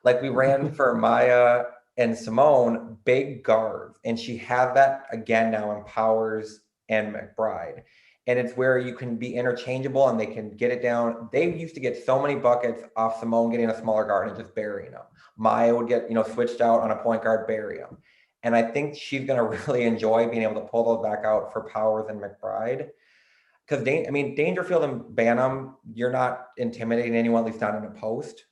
Like we ran for Maya and Simone, big guards. And she has that again now in Powers and McBride. And it's where you can be interchangeable and they can get it down. They used to get so many buckets off Simone getting a smaller guard and just burying them. Maya would get, switched out on a point guard, bury them. And I think she's going to really enjoy being able to pull those back out for Powers and McBride. Because, Dangerfield and Banham, you're not intimidating anyone, at least not in a post.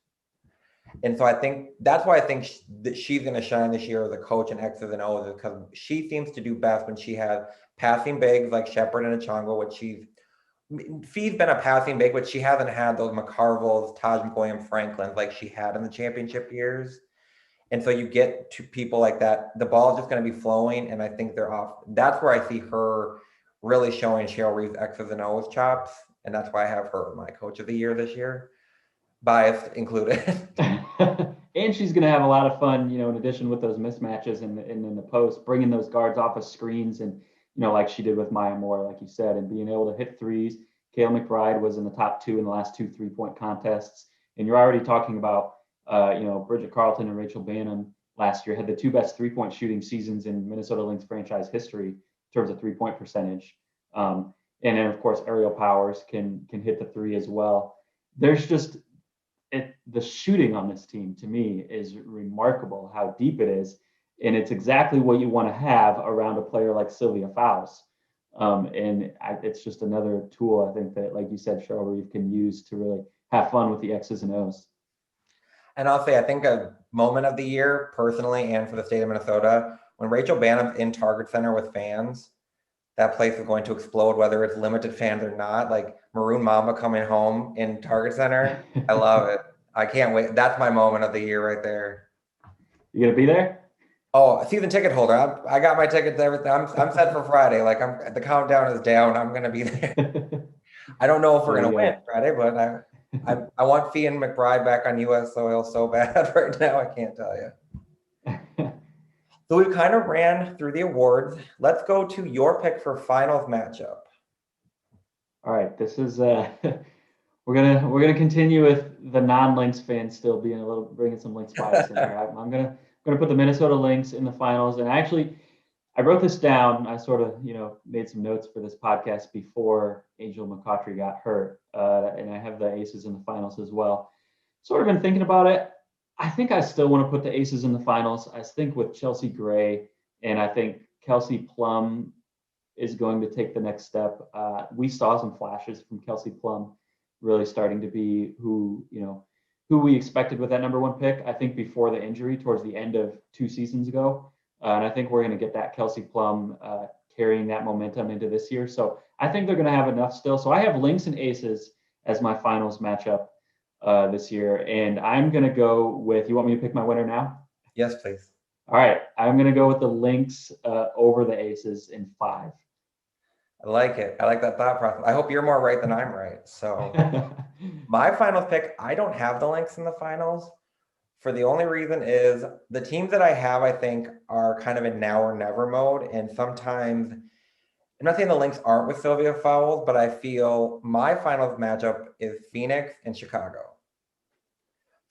And so I think that's why I think that she's going to shine this year as a coach in X's and O's, because she seems to do best when she has passing bigs like Shepard and Achongo, which Fee's been a passing big, but she hasn't had those McCarvels, Taj McCoy, and Franklin like she had in the championship years. And so you get to people like that, the ball is just going to be flowing, and I think they're off. That's where I see her really showing Cheryl Reeve's X's and O's chops, and that's why I have her my coach of the year this year, bias included. And she's going to have a lot of fun, in addition with those mismatches and in the post, bringing those guards off of screens and, like she did with Maya Moore, like you said, and being able to hit threes. Kale McBride was in the top 2 in the last 2 3-point contests. And you're already talking about, Bridget Carlton and Rachel Banham last year had the 2 best 3-point shooting seasons in Minnesota Lynx franchise history in terms of 3-point percentage. And then, of course, Ariel Powers can hit the 3 as well. There's just the shooting on this team, to me, is remarkable how deep it is. And it's exactly what you want to have around a player like Sylvia Fowles. It's just another tool, I think, that, like you said, Cheryl Reeve can use to really have fun with the X's and O's. And I'll say, I think a moment of the year, personally, and for the state of Minnesota, when Rachel Banham's in Target Center with fans, that place is going to explode, whether it's limited fans or not. Like Maroon Mamba coming home in Target Center. I love it. I can't wait. That's my moment of the year right there. You gonna be there? Oh, a season ticket holder. I got my tickets, everything. I'm set for Friday. Like the countdown is down. I'm gonna be there. I don't know if we're gonna win Friday, but I want Fee and McBride back on U.S. soil so bad right now. I can't tell you. So we've kind of ran through the awards. Let's go to your pick for finals matchup. All right, this is we're gonna continue with the non-Lynx fans still being bringing some Lynx bias in here. I'm gonna put the Minnesota Lynx in the finals, and I wrote this down. I sort of made some notes for this podcast before Angel McCautry got hurt, and I have the Aces in the finals as well. Sort of been thinking about it. I think I still want to put the Aces in the finals. I think with Chelsea Gray, and I think Kelsey Plum is going to take the next step. We saw some flashes from Kelsey Plum really starting to be who we expected with that number 1 pick. I think before the injury towards the end of 2 seasons ago. And I think we're going to get that Kelsey Plum carrying that momentum into this year. So I think they're going to have enough still. So I have Lynx and Aces as my finals matchup this year. And I'm going to go with, you want me to pick my winner now? Yes, please. All right. I'm going to go with the Lynx over the Aces in 5. I like it. I like that thought process. I hope you're more right than I'm right. So my finals pick, I don't have the Lynx in the finals. For the only reason is the teams that I have, I think, are kind of in now or never mode. And sometimes, I'm not saying the Lynx aren't with Sylvia Fowles, but I feel my finals matchup is Phoenix and Chicago.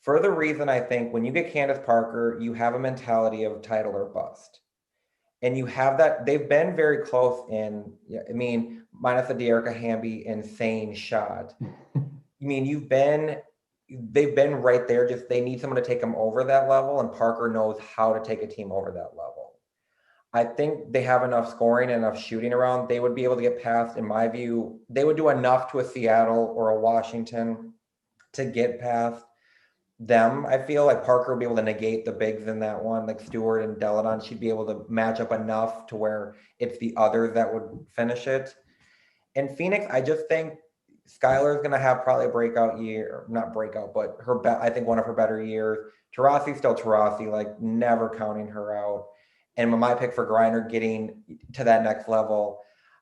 For the reason I think when you get Candace Parker, you have a mentality of title or bust. And you have that, they've been very close minus the Dearica Hamby insane shot. They've been right there. Just they need someone to take them over that level, and Parker knows how to take a team over that level. I think they have enough scoring and enough shooting around. They would be able to get past, in my view, they would do enough to a Seattle or a Washington to get past them. I feel like Parker would be able to negate the bigs in that one, like Stewart and Deladon. She'd be able to match up enough to where it's the others that would finish it. And Phoenix, I just think Skylar's going to have probably a breakout year, not breakout, but I think one of her better years. Taurasi's still Taurasi, like never counting her out. And with my pick for Griner getting to that next level,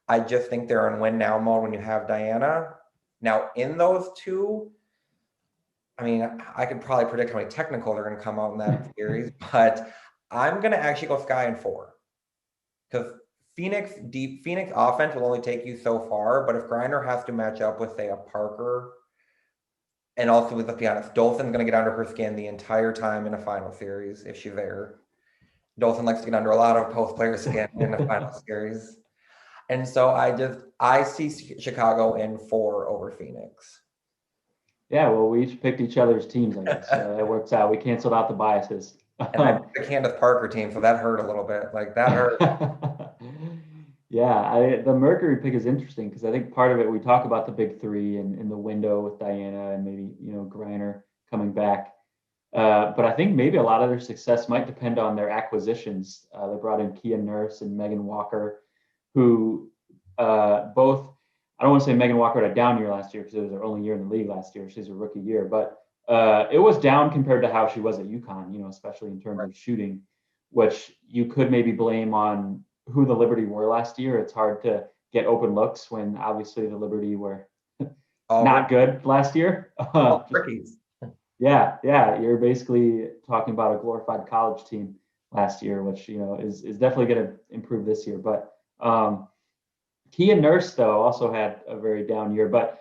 I just think they're in win now mode when you have Diana. Now in those two, I could probably predict how many technicals are going to come out in that series, but I'm going to actually go Sky in 4 because Phoenix offense will only take you so far, but if Griner has to match up with, say, a Parker, and also, let's be honest, Dolson's going to get under her skin the entire time in a final series if she's there. Dolson likes to get under a lot of post player skin in the final series. And so I see Chicago in 4 over Phoenix. Yeah, well, we each picked each other's teams, I guess. It works out. We canceled out the biases. And I picked the Candace Parker team, so that hurt a little bit. Like, that hurt. Yeah, the Mercury pick is interesting because I think part of it, we talk about the big 3 and the window with Diana and maybe, Griner coming back. But I think maybe a lot of their success might depend on their acquisitions. They brought in Kia Nurse and Megan Walker, who both, I don't want to say Megan Walker had a down year last year because it was her only year in the league last year. She's a rookie year, but It was down compared to how she was at UConn, you know, especially in terms of shooting, which you could maybe blame on who the Liberty were last year. It's hard to get open looks when obviously the Liberty were All not good last year. Just rookies. yeah, yeah, you're basically talking about a glorified college team last year, which you know is definitely going to improve this year. But Kia Nurse though also had a very down year, but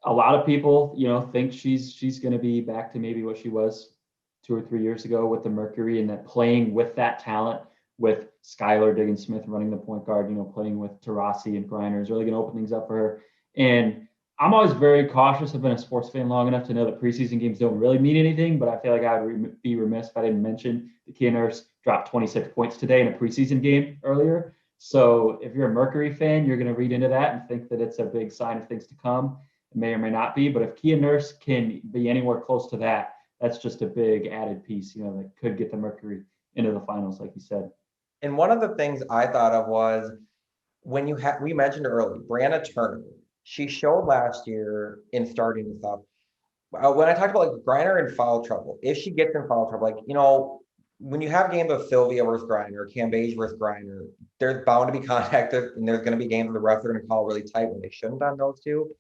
a lot of people, you know, think she's going to be back to maybe what she was 2 or 3 years ago with the Mercury, and that playing with that talent, with Skylar Diggins Smith running the point guard, you know, playing with Tarasi and Griner is really going to open things up for her. And I'm always very cautious. I've been a sports fan long enough to know that preseason games don't really mean anything, but I feel like I would be remiss if I didn't mention that Kia Nurse dropped 26 points today in a preseason game earlier. So if you're a Mercury fan, you're going to read into that and think that it's a big sign of things to come. It may or may not be, but if Kia Nurse can be anywhere close to that, that's just a big added piece, you know, that could get the Mercury into the finals, like you said. And one of the things I thought of was when you had, we mentioned earlier, Brianna Turner. She showed last year in starting and stuff. When I talked about like Griner in foul trouble, if she gets in foul trouble, like, you know, when you have games of Sylvia versus Griner, Cambage versus Griner, there's bound to be contact, and there's going to be games the refs are going to call really tight when they shouldn't on those two.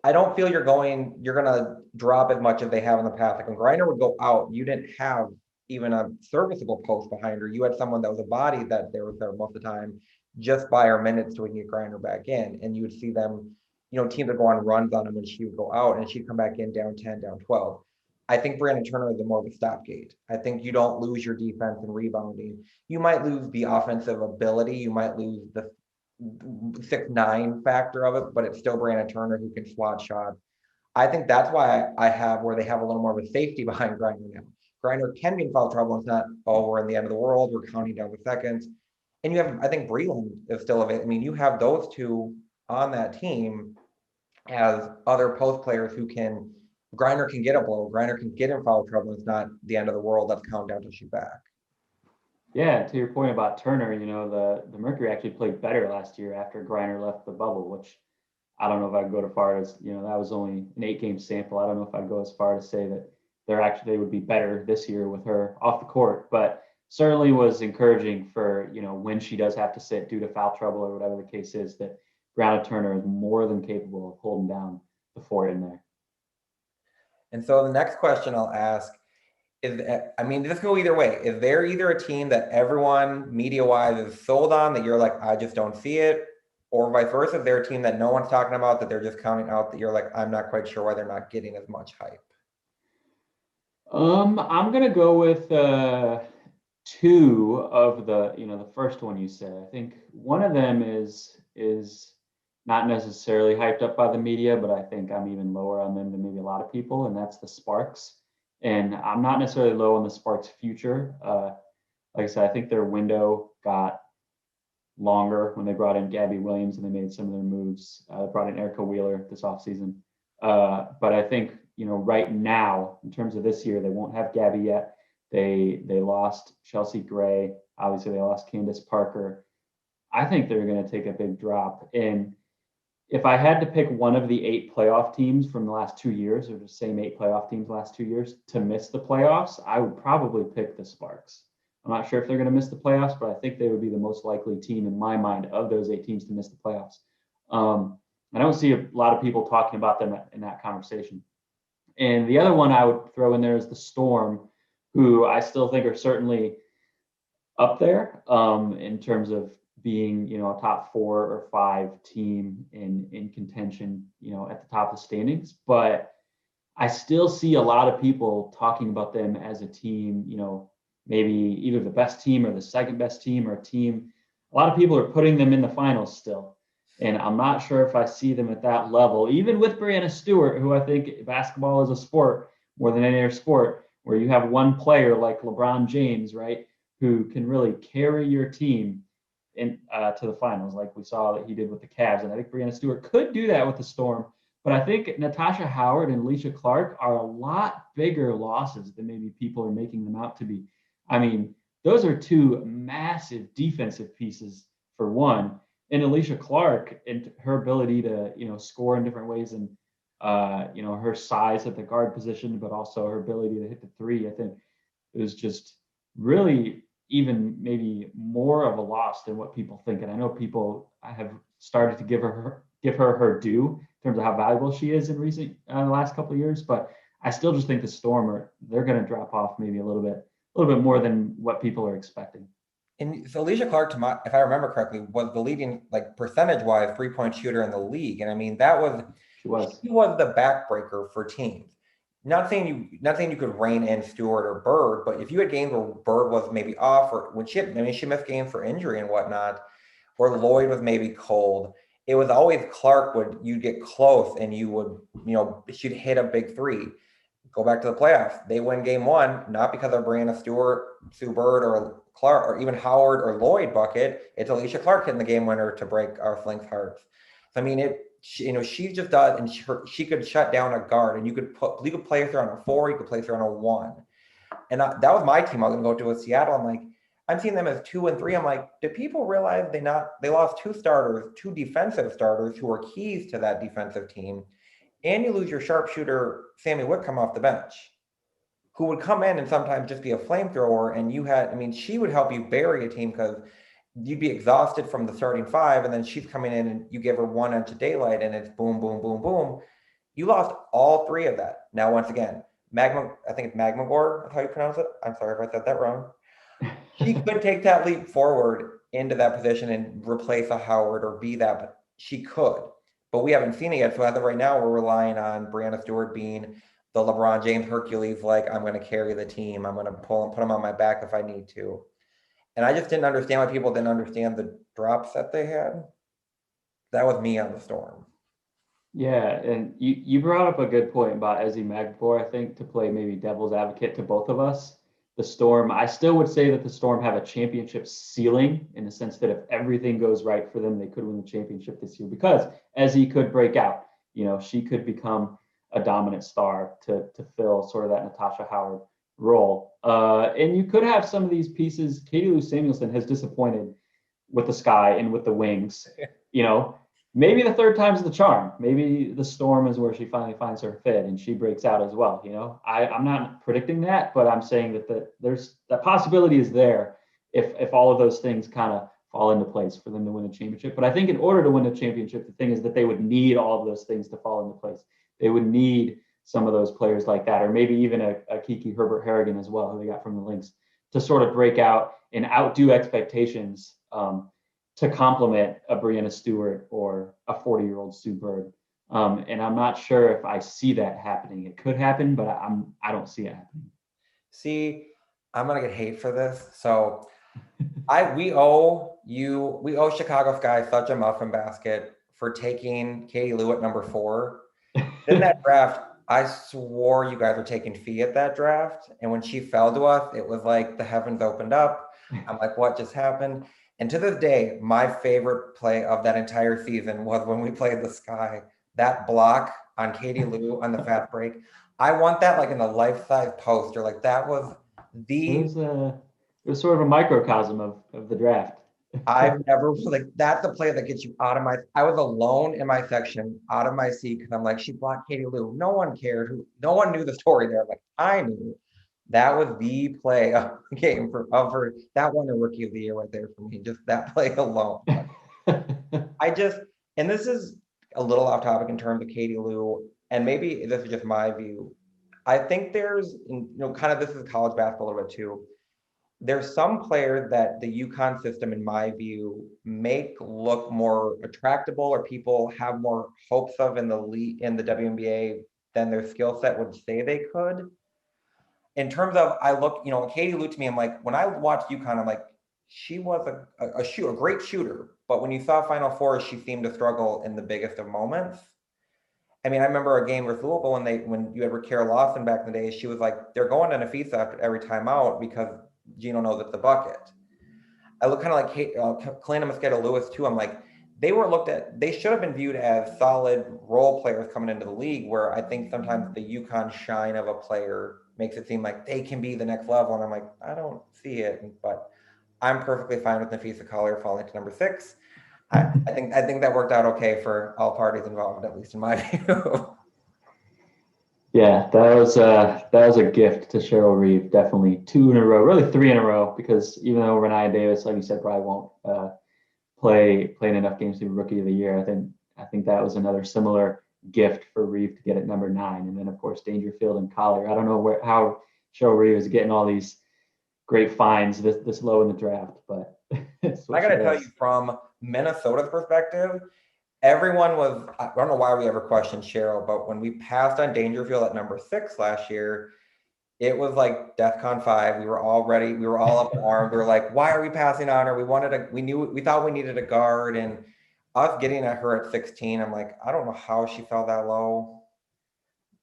I don't feel you're gonna drop as much as they have in the past. Like when Griner would go out, you didn't have even a serviceable post behind her. You had someone that was a body that there was there most of the time, just by her minutes so we can get Griner back in. And you would see them, you know, teams would go on runs on him when she would go out and she'd come back in down 10, down 12. I think Brandon Turner is more of a stopgate. I think you don't lose your defense and rebounding. You might lose the offensive ability. You might lose the 6'9" factor of it, but it's still Brandon Turner who can swat shots. I think that's why I have where they have a little more of a safety behind Griner now. Griner can be in foul trouble. It's not, oh, we're in the end of the world. We're counting down the seconds. And you have, I think Breland is still available. I mean, you have those two on that team as other post players who can, Griner can get a blow. Griner can get in foul trouble. It's not the end of the world. Let's count down till she's back. Yeah, to your point about Turner, you know, the Mercury actually played better last year after Griner left the bubble, which I don't know if I'd go as far as, you know, that was only an 8 game sample. I don't know if I'd go as far to say that they would be better this year with her off the court, but certainly was encouraging for, you know, when she does have to sit due to foul trouble or whatever the case is, that Brianna Turner is more than capable of holding down the fort in there. And so the next question I'll ask is, I mean, this go either way. Is there either a team that everyone media-wise is sold on that you're like, I just don't see it, or vice versa? Is there a team that no one's talking about that they're just counting out that you're like, I'm not quite sure why they're not getting as much hype? I'm gonna go with two of the, you know, the first one you said. I think one of them is not necessarily hyped up by the media, but I think I'm even lower on them than maybe a lot of people, and that's the Sparks. And I'm not necessarily low on the Sparks' future. Like I said, I think their window got longer when they brought in Gabby Williams and they made some of their moves. Brought in Erica Wheeler this offseason. But I think, you know, right now, in terms of this year, they won't have Gabby yet. They lost Chelsea Gray. Obviously, they lost Candace Parker. I think they're going to take a big drop. And if I had to pick one of the 8 playoff teams from the last 2 years, or the same 8 playoff teams last 2 years, to miss the playoffs, I would probably pick the Sparks. I'm not sure if they're going to miss the playoffs, but I think they would be the most likely team in my mind of those 8 teams to miss the playoffs. I don't see a lot of people talking about them in that conversation. And the other one I would throw in there is the Storm, who I still think are certainly up there in terms of being, you know, a top 4 or 5 team in contention, you know, at the top of the standings. But I still see a lot of people talking about them as a team, you know, maybe either the best team or the second best team or a team. A lot of people are putting them in the finals still. And I'm not sure if I see them at that level, even with Brianna Stewart, who I think basketball is a sport more than any other sport, where you have one player like LeBron James, right, who can really carry your team in to the finals, like we saw that he did with the Cavs. And I think Brianna Stewart could do that with the Storm. But I think Natasha Howard and Alicia Clark are a lot bigger losses than maybe people are making them out to be. I mean, those are 2 massive defensive pieces for one. And Alicia Clark and her ability to, you know, score in different ways and Her size at the guard position, but also her ability to hit the three. I think it was just really even maybe more of a loss than what people think. And I know people have started to give her due in terms of how valuable she is in recent the last couple of years. But I still just think the Storm they're going to drop off maybe a little bit more than what people are expecting. And so Alicia Clark, if I remember correctly, was the leading, like percentage-wise, three-point shooter in the league. And I mean, She was. she was the backbreaker for teams. Not saying you could rein in Stewart or Bird, but if you had games where Bird was maybe off, or when she missed games for injury and whatnot, or Lloyd was maybe cold, it was always Clark you'd get close and you would, she'd hit a big three. Go back to the playoffs. They win game one, not because of Brianna Stewart, Sue Bird, or Clark, or even Howard or Lloyd bucket. It's Alicia Clark hitting the game winner to break our Flink's hearts. I mean, she just does, and she could shut down a guard, and you could place her on a 4, you could place her on a 1. And that was my team. I was going to go to Seattle. I'm like, I'm seeing them as 2 and 3. I'm like, do people realize they lost 2 starters, 2 defensive starters who were keys to that defensive team, and you lose your sharpshooter Sammy Whitcomb off the bench, who would come in and sometimes just be a flamethrower, and she would help you bury a team because you'd be exhausted from the starting 5, and then she's coming in and you give her 1 inch of daylight and it's boom, boom, boom, boom. You lost all 3 of that. Now, once again, I think it's Magmagor, that's how you pronounce it. I'm sorry if I said that wrong. She could take that leap forward into that position and replace a Howard or be that, but she could. But we haven't seen it yet. So as of right now, we're relying on Brianna Stewart being the LeBron James Hercules, like, I'm going to carry the team. I'm going to put him on my back if I need to. And I just didn't understand why people didn't understand the drops that they had. That was me on the Storm. Yeah, and you brought up a good point about Ezi Magfor, I think, to play maybe devil's advocate to both of us. The Storm, I still would say that the Storm have a championship ceiling in the sense that if everything goes right for them, they could win the championship this year because Ezi could break out. She could become a dominant star to fill sort of that Natasha Howard role. And you could have some of these pieces. Katie Lou Samuelson has disappointed with the Sky and with the Wings. Maybe the third time's the charm. Maybe the Storm is where she finally finds her fit and she breaks out as well. I'm not predicting that, but I'm saying that there's that possibility is there if all of those things kind of fall into place for them to win a championship. But I think in order to win a championship, the thing is that they would need all of those things to fall into place. They would need some of those players like that, or maybe even a Kiki Herbert Harrigan as well, who they got from the Lynx, to sort of break out and outdo expectations to complement a Brianna Stewart or a 40-year-old Sue Bird. And I'm not sure if I see that happening. It could happen, but I don't see it happening. See, I'm gonna get hate for this. So we owe Chicago Sky such a muffin basket for taking Katie Lou at number 4. In that draft, I swore you guys were taking Fee at that draft. And when she fell to us, it was like the heavens opened up. I'm like, what just happened? And to this day, my favorite play of that entire season was when we played the Sky. That block on Katie Lou on the fast break. I want that like in a life-size poster. Like that was it was sort of a microcosm of the draft. I've never that's the play that gets you out of I was alone in my section, out of my seat, because I'm like, she blocked Katie Lou. No one cared. No one knew the story there. Like I knew. That was the play of the game of her. That won a Rookie of the Year right there for me. Just that play alone. And this is a little off topic in terms of Katie Lou, and maybe this is just my view. I think there's, kind of this is college basketball a little bit too. There's some players that the UConn system, in my view, make look more attractable, or people have more hopes of in the league, in the WNBA, than their skill set would say they could. In terms of, I look, Katie Lou to me, I'm like, when I watched UConn, I'm like, she was a great shooter, but when you saw Final Four, she seemed to struggle in the biggest of moments. I mean, I remember a game with Louisville when you had Kara Lawson back in the day, she was like, they're going to Nafisa after every time out because Gino knows it's the bucket. I look kind of like Kalina Mosqueda-Lewis too. I'm like, they should have been viewed as solid role players coming into the league, where I think sometimes the UConn shine of a player makes it seem like they can be the next level. And I'm like, I don't see it, but I'm perfectly fine with Nafisa Collier falling to number 6. I think that worked out okay for all parties involved, at least in my view. Yeah, that was a gift to Cheryl Reeve. Definitely 2 in a row, really 3 in a row, because even though Renaya Davis, like you said, probably won't playing enough games to be Rookie of the Year. I think that was another similar gift for Reeve to get at number 9, and then of course Dangerfield and Collier. I don't know how Cheryl Reeve is getting all these great finds this low in the draft, but it's I what got she to tell you, does. from Minnesota's perspective, everyone was, I don't know why we ever questioned Cheryl, but when we passed on Dangerfield at number 6 last year, it was like DEFCON 5. We were all ready. We were all up in arms. We were like, why are we passing on her? We thought we needed a guard. And us getting at her at 16, I'm like, I don't know how she fell that low.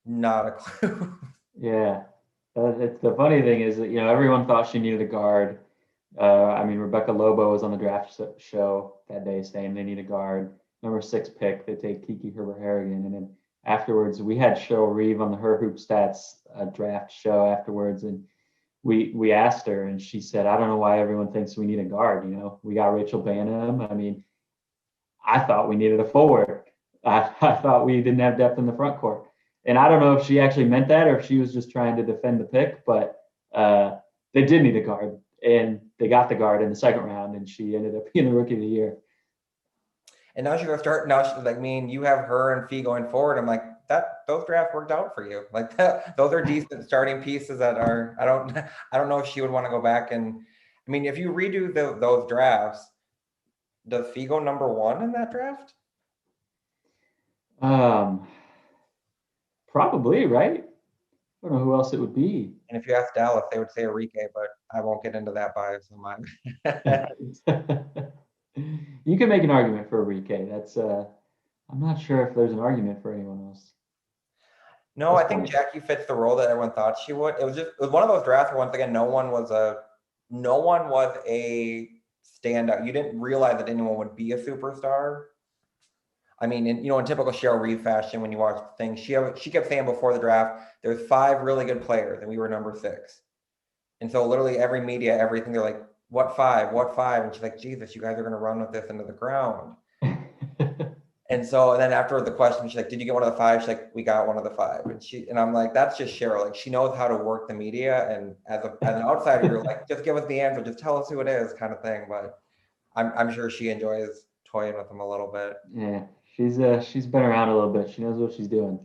Not a clue. Yeah, it's the funny thing is that everyone thought she needed a guard. I mean, Rebecca Lobo was on the draft show that day saying they need a guard. Number 6 pick, they take Kiki Herbert Harrigan, and then afterwards we had Cheryl Reeve on the Her Hoop Stats draft show afterwards, and we asked her, and she said, "I don't know why everyone thinks we need a guard. We got Rachel Banham. I mean, I thought we needed a forward. I thought we didn't have depth in the front court." And I don't know if she actually meant that or if she was just trying to defend the pick, but they did need a guard, and they got the guard in the second round, and she ended up being the Rookie of the Year. And now she's gonna start. Now she's like, you have her and Fee going forward. I'm like, those drafts worked out for you. Like those are decent starting pieces that are. I don't know if she would want to go back and. I mean, if you redo those drafts, does Fee go number 1 in that draft? Um, Probably, right? I don't know who else it would be. And if you ask Dallas, they would say Enrique, but I won't get into that bias of mine. You can make an argument for Enrique. I'm not sure if there's an argument for anyone else at No, this I think point. Jackie fits the role that everyone thought she would. It was one of those drafts where once again no one was a standout. You didn't realize that anyone would be a superstar. I mean, in typical Cheryl Reeve fashion, when you watch the thing, she kept saying before the draft, there's 5 really good players, and we were number 6. And so literally every media, everything, they're like, what 5? What 5? And she's like, Jesus, you guys are going to run with this into the ground. And then after the question, she's like, did you get one of the 5? She's like, we got one of the 5. And I'm like, that's just Cheryl. Like, she knows how to work the media. And as an outsider, you're like, just give us the answer. Just tell us who it is, kind of thing. But I'm sure she enjoys toying with them a little bit. Yeah, she's been around a little bit. She knows what she's doing.